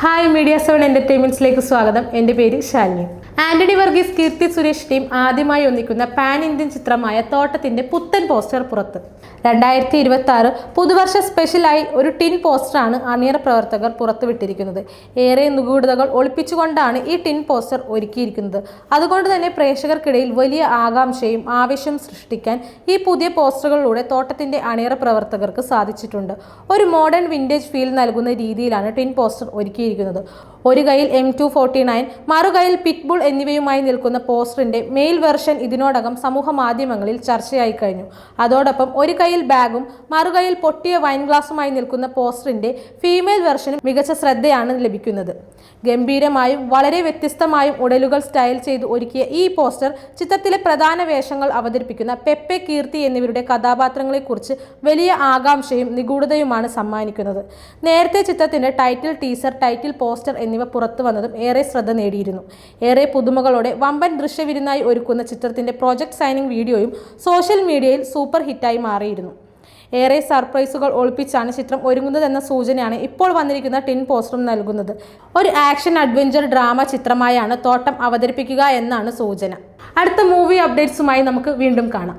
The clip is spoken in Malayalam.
ഹായ് മീഡിയ 7 എന്റർടൈൻമെന്റ്സിലേക്ക് സ്വാഗതം. എൻ്റെ പേര് ശാലിനി. ആന്റണി വർഗീസ്, കീർത്തി സുരേഷ് ടീം ആദ്യമായി ഒന്നിക്കുന്ന പാൻ ഇന്ത്യൻ ചിത്രമായ തോട്ടത്തിന്റെ പുത്തൻ പോസ്റ്റർ പുറത്ത്. 2026 പുതുവർഷ സ്പെഷ്യലായി ഒരു ടിൻ പോസ്റ്ററാണ് അണിയറ പ്രവർത്തകർ പുറത്തുവിട്ടിരിക്കുന്നത്. ഏറെ നിഗൂഢതകൾ ഒളിപ്പിച്ചുകൊണ്ടാണ് ഈ ടിൻ പോസ്റ്റർ ഒരുക്കിയിരിക്കുന്നത്. അതുകൊണ്ട് തന്നെ പ്രേക്ഷകർക്കിടയിൽ വലിയ ആകാംക്ഷയും ആവേശവും സൃഷ്ടിക്കാൻ ഈ പുതിയ പോസ്റ്ററുകളിലൂടെ തോട്ടത്തിന്റെ അണിയറ പ്രവർത്തകർക്ക് സാധിച്ചിട്ടുണ്ട്. ഒരു മോഡേൺ വിന്റേജ് ഫീൽ നൽകുന്ന രീതിയിലാണ് ടിൻ പോസ്റ്റർ ഒരുക്കിയിരിക്കുന്നത്. ഒരു കൈയിൽ M249, മറുകൈയിൽ പിറ്റ്ബുൾ എന്നിവയുമായി നിൽക്കുന്ന പോസ്റ്ററിന്റെ മെയിൽ വെർഷൻ ഇതിനോടകം സമൂഹ മാധ്യമങ്ങളിൽ ചർച്ചയായി കഴിഞ്ഞു. അതോടൊപ്പം ഒരു കൈയിൽ ബാഗും മറുകൈയിൽ പൊട്ടിയ വൈൻ ഗ്ലാസുമായി നിൽക്കുന്ന പോസ്റ്ററിന്റെ ഫീമെയിൽ വെർഷനും മികച്ച ശ്രദ്ധയാണ് ലഭിക്കുന്നത്. ഗംഭീരമായും വളരെ വ്യത്യസ്തമായും ഉടലുകൾ സ്റ്റൈൽ ചെയ്ത് ഒരുക്കിയ ഈ പോസ്റ്റർ ചിത്രത്തിലെ പ്രധാന വേഷങ്ങൾ അവതരിപ്പിക്കുന്ന പെപ്പെ, കീർത്തി എന്നിവരുടെ കഥാപാത്രങ്ങളെക്കുറിച്ച് വലിയ ആകാംക്ഷയും നിഗൂഢതയുമാണ് സമ്മാനിക്കുന്നത്. നേരത്തെ ചിത്രത്തിന്റെ ടൈറ്റിൽ ടീസർ, ടൈറ്റിൽ പോസ്റ്റർ എന്നിവ പുറത്തു വന്നതും ഏറെ ശ്രദ്ധ നേടിയിരുന്നു. ഏറെ പുതുമകളോടെ വമ്പൻ ദൃശ്യവിരുന്നായി ഒരുക്കുന്ന ചിത്രത്തിന്റെ പ്രോജക്ട് സൈനിങ് വീഡിയോയും സോഷ്യൽ മീഡിയയിൽ സൂപ്പർ ഹിറ്റായി മാറിയിരുന്നു. ഏറെ സർപ്രൈസുകൾ ഒളിപ്പിച്ചാണ് ചിത്രം ഒരുങ്ങുന്നതെന്ന സൂചനയാണ് ഇപ്പോൾ വന്നിരിക്കുന്ന ടിൻ പോസ്റ്ററും നൽകുന്നത്. ഒരു ആക്ഷൻ അഡ്വഞ്ചർ ഡ്രാമ ചിത്രമായാണ് തോട്ടം അവതരിപ്പിക്കുക എന്നാണ് സൂചന. അടുത്ത മൂവി അപ്ഡേറ്റ്സുമായി നമുക്ക് വീണ്ടും കാണാം.